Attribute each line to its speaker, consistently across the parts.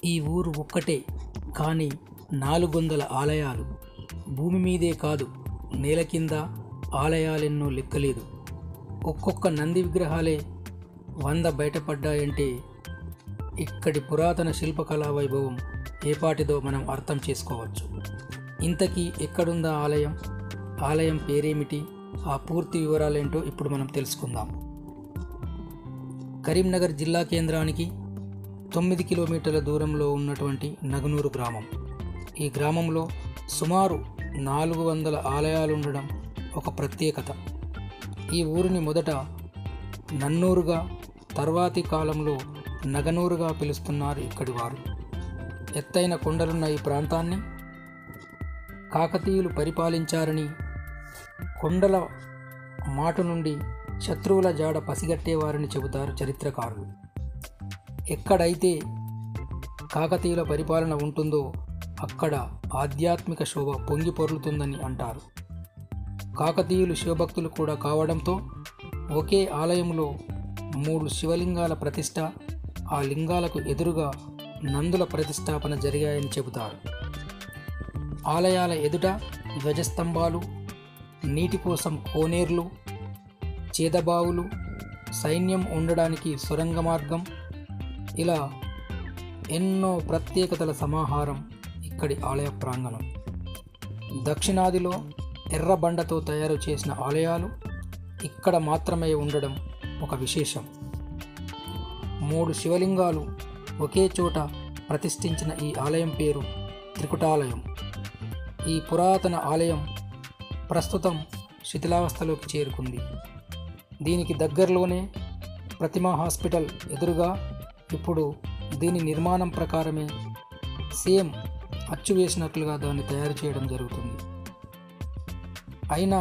Speaker 1: ఈ ఊరు ఒక్కటే కానీ 400 ఆలయాలు. భూమి మీదే కాదు, నేల కింద ఆలయాలెన్నో లెక్కలేదు. ఒక్కొక్క నంది విగ్రహాలే 100 బయటపడ్డాయంటే ఇక్కడి పురాతన శిల్పకళా వైభవం ఏపాటిదో మనం అర్థం చేసుకోవచ్చు. ఇంతకీ ఎక్కడుందా ఆలయం, ఆలయం పేరేమిటి, ఆ పూర్తి వివరాలేంటో ఇప్పుడు మనం తెలుసుకుందాం. కరీంనగర్ జిల్లా కేంద్రానికి 9 కిలోమీటర్ల దూరంలో ఉన్నటువంటి నగనూరు గ్రామం. ఈ గ్రామంలో సుమారు 400 ఆలయాలుండడం ఒక ప్రత్యేకత. ఈ ఊరిని మొదట నన్నూరుగా, తర్వాతి కాలంలో నగనూరుగా పిలుస్తున్నారు ఇక్కడి వారు. ఎత్తైన కొండలున్న ఈ ప్రాంతాన్ని కాకతీయులు పరిపాలించారని, కొండల మాటు నుండి శత్రువుల జాడ పసిగట్టేవారని చెబుతారు చరిత్రకారులు. ఎక్కడైతే కాకతీయుల పరిపాలన ఉంటుందో అక్కడ ఆధ్యాత్మిక శోభ పొంగి పొర్లుతుందని అంటారు. కాకతీయులు శివభక్తులు కూడా కావడంతో ఒకే ఆలయంలో 3 శివలింగాల ప్రతిష్ఠ, ఆ లింగాలకు ఎదురుగా నందుల ప్రతిష్టాపన జరిగాయని చెబుతారు. ఆలయాల ఎదుట ధ్వజస్తంభాలు, నీటి కోసం కోనేర్లు, చేదబావులు, సైన్యం ఉండడానికి సొరంగ మార్గం, ఇలా ఎన్నో ప్రత్యేకతల సమాహారం ఇక్కడి ఆలయ ప్రాంగణం. దక్షిణాదిలో ఎర్రబండతో తయారు చేసిన ఆలయాలు ఇక్కడ మాత్రమే ఉండడం ఒక విశేషం. 3 శివలింగాలు ఒకే చోట ప్రతిష్ఠించిన ఈ ఆలయం పేరు త్రికుటాలయం. ఈ పురాతన ఆలయం ప్రస్తుతం శిథిలావస్థలోకి చేరుకుంది. దీనికి దగ్గరలోనే ప్రతిమా హాస్పిటల్ ఎదురుగా ఇప్పుడు దీని నిర్మాణం ప్రకారమే సేమ్ అచ్చు వేసినట్లుగా దాన్ని తయారు చేయడం జరుగుతుంది. అయినా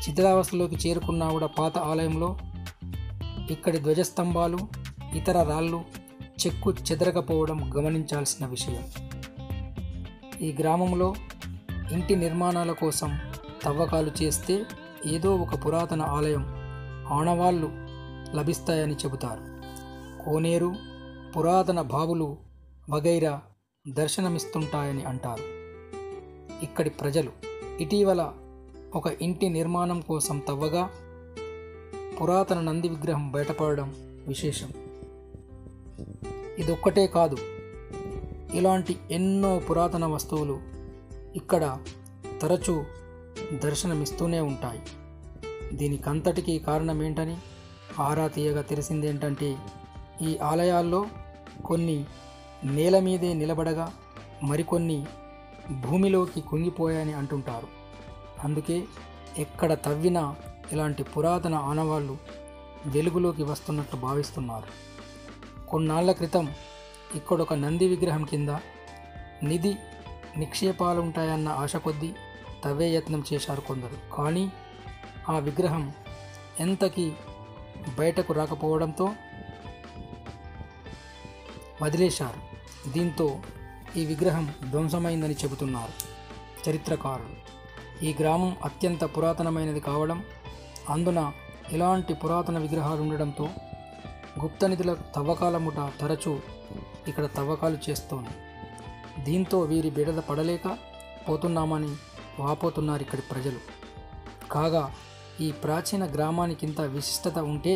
Speaker 1: శిథిలావస్థలోకి చేరుకున్నా కూడా పాత ఆలయంలో ఇక్కడి ధ్వజస్తంభాలు, ఇతర రాళ్ళు చెక్కు చెదరకపోవడం గమనించాల్సిన విషయం. ఈ గ్రామంలో ఇంటి నిర్మాణాల కోసం తవ్వకాలు చేస్తే ఏదో ఒక పురాతన ఆలయం ఆనవాళ్లు లభిస్తాయని చెబుతారు. కోనేరు, పురాతన బావులు వగైరా దర్శనమిస్తుంటాయని అంటారు. ఇక్కడి ప్రజలు ఇటీవల ఒక ఇంటి నిర్మాణం కోసం తవ్వగా పురాతన నంది విగ్రహం బయటపడడం విశేషం. ఇదొక్కటే కాదు, ఇలాంటి ఎన్నో పురాతన వస్తువులు ఇక్కడ తరచూ దర్శనమిస్తూనే ఉంటాయి. దీనికంతటికీ కారణమేంటని ఆరా తీయగా తెలిసిందేంటంటే, ఈ ఆలయాల్లో కొన్ని నేల మీదే నిలబడగా మరికొన్ని భూమిలోకి కుంగిపోయాయని అంటుంటారు. అందుకే ఎక్కడ తవ్వినా ఇలాంటి పురాతన ఆనవాళ్ళు వెలుగులోకి వస్తున్నట్టు భావిస్తున్నారు. కొన్నాళ్ల క్రితం ఇక్కడొక నంది విగ్రహం కింద నిధి నిక్షేపాలుంటాయన్న ఆశ కొద్దీ తవ్వే యత్నం చేశారు కొందరు. కానీ ఆ విగ్రహం ఎంతకీ బయటకు రాకపోవడంతో వదిలేశారు. దీంతో ఈ విగ్రహం ధ్వంసమైందని చెబుతున్నారు చరిత్రకారులు. ఈ గ్రామం అత్యంత పురాతనమైనది కావడం, అందున ఇలాంటి పురాతన విగ్రహాలు ఉండడంతో గుప్త నిధుల తవ్వకాల ముఠ తరచూ ఇక్కడ తవ్వకాలు చేస్తోంది. దీంతో వీరి బిడద పడలేక పోతున్నామని వాపోతున్నారు ఇక్కడి ప్రజలు. కాగా ఈ ప్రాచీన గ్రామానికింత విశిష్టత ఉంటే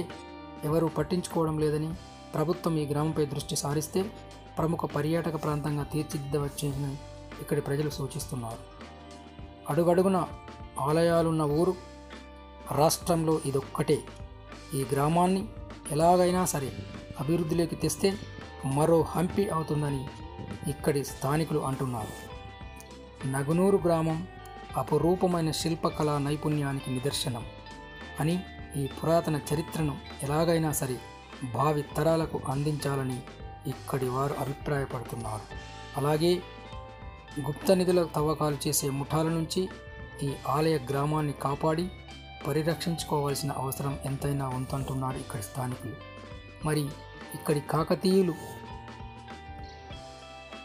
Speaker 1: ఎవరూ పట్టించుకోవడం లేదని ప్రభుత్వం ఈ గ్రామంపై దృష్టి సారిస్తే ప్రముఖ పర్యాటక ప్రాంతంగా తీర్చిదిద్దవచ్చని ఇక్కడి ప్రజలు సూచిస్తున్నారు. అడుగడుగున ఆలయాలున్న ఊరు రాష్ట్రంలో ఇదొక్కటే. ఈ గ్రామాన్ని ఎలాగైనా సరే అభివృద్ధిలోకి తెస్తే మరో హంపి అవుతుందని ఇక్కడి స్థానికులు అంటున్నారు. నగనూరు గ్రామం అపురూపమైన శిల్పకళా నైపుణ్యానికి నిదర్శనం అని, ఈ పురాతన చరిత్రను ఎలాగైనా సరే భావి తరాలకు అందించాలని ఇక్కడి వారు అభిప్రాయపడుతున్నారు. అలాగే గుప్త నిధుల తవ్వకాలు చేసే ముఠాల నుంచి ఈ ఆలయ గ్రామాన్ని కాపాడి పరిరక్షించుకోవాల్సిన అవసరం ఎంతైనా ఉందంటున్నారు ఇక్కడి స్థానికులు. మరి ఇక్కడి కాకతీయులు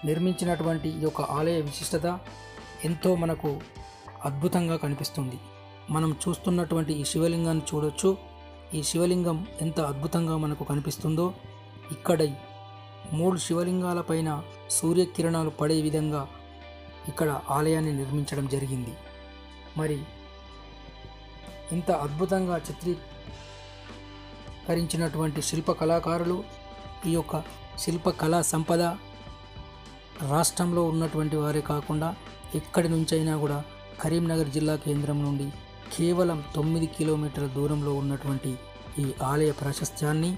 Speaker 1: నిర్మించినటువంటి ఈ యొక్క ఆలయ విశిష్టత ఎంతో మనకు అద్భుతంగా కనిపిస్తుంది. మనం చూస్తున్నటువంటి ఈ శివలింగాన్ని చూడొచ్చు. ఈ శివలింగం ఎంత అద్భుతంగా మనకు కనిపిస్తుందో, ఇక్కడ 3 శివలింగాల పైన సూర్యకిరణాలు పడే విధంగా ఇక్కడ ఆలయాన్ని నిర్మించడం జరిగింది. మరి ఇంత అద్భుతంగా చిత్రీకరించినటువంటి శిల్ప కళాకారులు, ఈ యొక్క శిల్పకళా సంపద రాష్ట్రంలో ఉన్నటువంటి వారే కాకుండా ఎక్కడి నుంచైనా కూడా కరీంనగర్ జిల్లా కేంద్రం నుండి కేవలం 9 కిలోమీటర్ల దూరంలో ఉన్నటువంటి ఈ ఆలయ ప్రాశస్త్యాన్ని,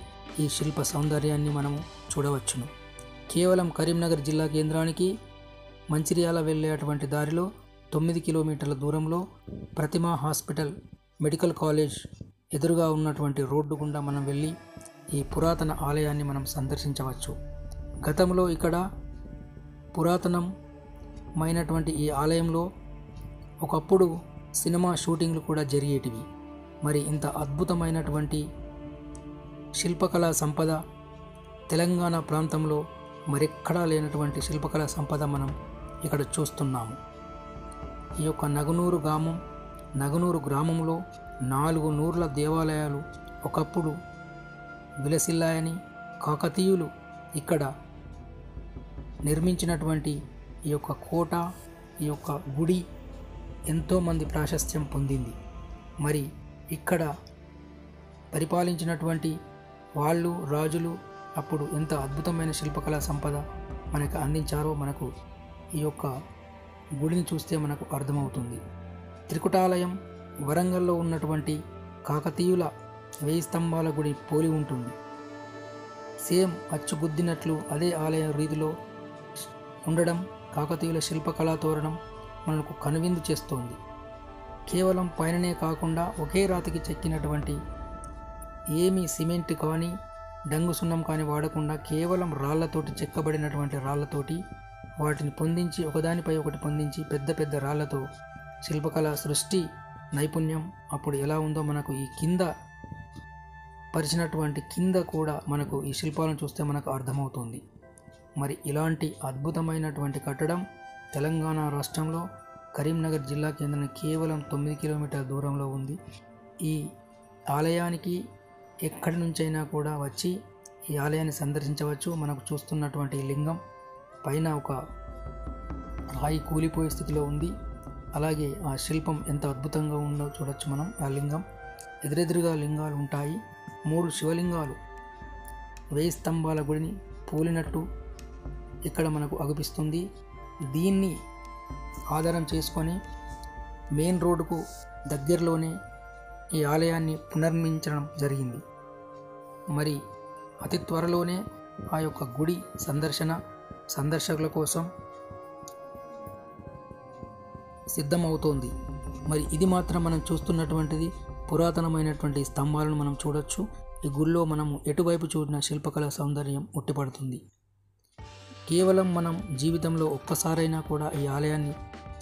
Speaker 1: ఈ శిల్ప సౌందర్యాన్ని మనము చూడవచ్చును. కేవలం కరీంనగర్ జిల్లా కేంద్రానికి మంచిర్యాల వెళ్ళేటువంటి దారిలో 9 కిలోమీటర్ల దూరంలో ప్రతిమా హాస్పిటల్ మెడికల్ కాలేజ్ ఎదురుగా ఉన్నటువంటి రోడ్డు గుండా మనం వెళ్ళి ఈ పురాతన ఆలయాన్ని మనం సందర్శించవచ్చు. గతంలో ఇక్కడ పురాతనమైనటువంటి ఈ ఆలయంలో ఒకప్పుడు సినిమా షూటింగ్లు కూడా జరిగేటివి. మరి ఇంత అద్భుతమైనటువంటి శిల్పకళా సంపద తెలంగాణ ప్రాంతంలో మరెక్కడా లేనటువంటి శిల్పకళా సంపద మనం ఇక్కడ చూస్తున్నాము. ఈ యొక్క నగనూరు గ్రామంలో 4 నూర్ల దేవాలయాలు ఒకప్పుడు విలసిల్లాయని, కాకతీయులు ఇక్కడ నిర్మించినటువంటి ఈ యొక్క కోట, ఈ యొక్క గుడి ఎంతోమంది ప్రాశస్త్యం పొందింది. మరి ఇక్కడ పరిపాలించినటువంటి వాళ్ళు, రాజులు అప్పుడు ఎంత అద్భుతమైన శిల్పకళా సంపద మనకు అందించారో మనకు ఈ యొక్క గుడిని చూస్తే మనకు అర్థమవుతుంది. త్రికుటాలయం వరంగల్లో ఉన్నటువంటి కాకతీయుల 1000 స్తంభాల గుడి పోలి ఉంటుంది. సేమ్ అచ్చుగుద్దినట్లు అదే ఆలయ రీతిలో ఉండడం కాకతీయుల శిల్పకళా తోరణం మనకు కనువిందు చేస్తోంది. కేవలం పైననే కాకుండా ఒకే రాతికి చెక్కినటువంటి ఏమీ సిమెంట్ కానీ డంగు సున్నం కానీ వాడకుండా కేవలం రాళ్లతోటి చెక్కబడినటువంటి రాళ్లతోటి వాటిని పొందించి ఒకదానిపై ఒకటి పొందించి పెద్ద పెద్ద రాళ్లతో శిల్పకళా సృష్టి నైపుణ్యం అప్పుడు ఎలా ఉందో మనకు ఈ కింద పరిచినటువంటి కింద కూడా మనకు ఈ శిల్పాలను చూస్తే మనకు అర్థమవుతుంది. మరి ఇలాంటి అద్భుతమైనటువంటి కట్టడం తెలంగాణ రాష్ట్రంలో కరీంనగర్ జిల్లా కేంద్రం కేవలం 9 కిలోమీటర్ల దూరంలో ఉంది. ఈ ఆలయానికి ఎక్కడి నుంచైనా కూడా వచ్చి ఈ ఆలయాన్ని సందర్శించవచ్చు. మనకు చూస్తున్నటువంటి లింగం పైన ఒక రాయి కూలిపోయే స్థితిలో ఉంది. అలాగే ఆ శిల్పం ఎంత అద్భుతంగా ఉందో చూడొచ్చు మనం. ఆ లింగం ఎదురెదురుగా లింగాలు ఉంటాయి. 3 శివలింగాలు 1000 స్తంభాల గుడిని పోలినట్టు ఇక్కడ మనకు అగుపిస్తుంది. దీన్ని ఆధారం చేసుకొని మెయిన్ రోడ్డుకు దగ్గరలోనే ఈ ఆలయాన్ని పునర్నిర్మించడం జరిగింది. మరి అతి త్వరలోనే ఆ యొక్క గుడి సందర్శకుల కోసం సిద్ధమవుతోంది. మరి ఇది మాత్రం మనం చూస్తున్నటువంటిది పురాతనమైనటువంటి స్తంభాలను మనం చూడొచ్చు. ఈ గుడిలో మనము ఎటువైపు చూడిన శిల్పకళా సౌందర్యం ఉట్టిపడుతుంది. కేవలం మనం జీవితంలో ఒక్కసారైనా కూడా ఈ ఆలయాన్ని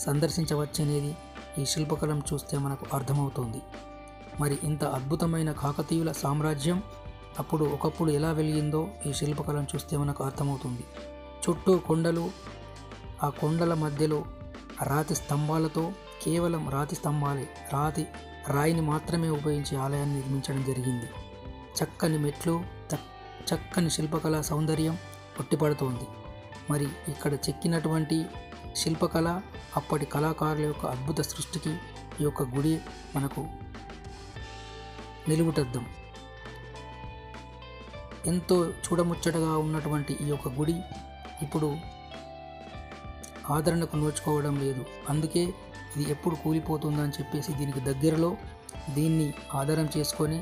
Speaker 1: సందర్శించవచ్చనేది ఈ శిల్పకళను చూస్తే మనకు అర్థమవుతుంది. మరి ఇంత అద్భుతమైన కాకతీయుల సామ్రాజ్యం అప్పుడు ఒకప్పుడు ఎలా వెలిగిందో ఈ శిల్పకళను చూస్తే మనకు అర్థమవుతుంది. చుట్టూ కొండలు, ఆ కొండల మధ్యలో రాతి స్తంభాలతో, కేవలం రాతి స్తంభాలే, రాయిని మాత్రమే ఉపయోగించి ఆలయాన్ని నిర్మించడం జరిగింది. చక్కని మెట్లు, చక్కని శిల్పకళా సౌందర్యం ఉట్టిపడుతోంది. మరి ఇక్కడ చెక్కినటువంటి శిల్పకళ అప్పటి కళాకారుల యొక్క అద్భుత సృష్టికి ఈ యొక్క గుడి మనకు నిలువుటద్దం. ఎంతో చూడముచ్చటగా ఉన్నటువంటి ఈ యొక్క గుడి ఇప్పుడు ఆదరణకు నోచుకోవడం లేదు. అందుకే ఇది ఎప్పుడు కూలిపోతుందని చెప్పేసి దీనికి దగ్గరలో దీన్ని ఆధారం చేసుకొని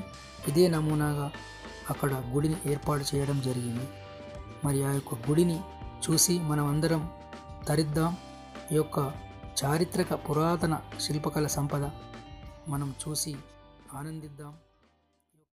Speaker 1: ఇదే నమూనాగా అక్కడ గుడిని ఏర్పాటు చేయడం జరిగింది. మరి ఆ యొక్క గుడిని చూసి మనం అందరం తరిద్దాం. ఈ యొక్క చారిత్రక పురాతన శిల్పకళ సంపద మనం చూసి ఆనందిద్దాం.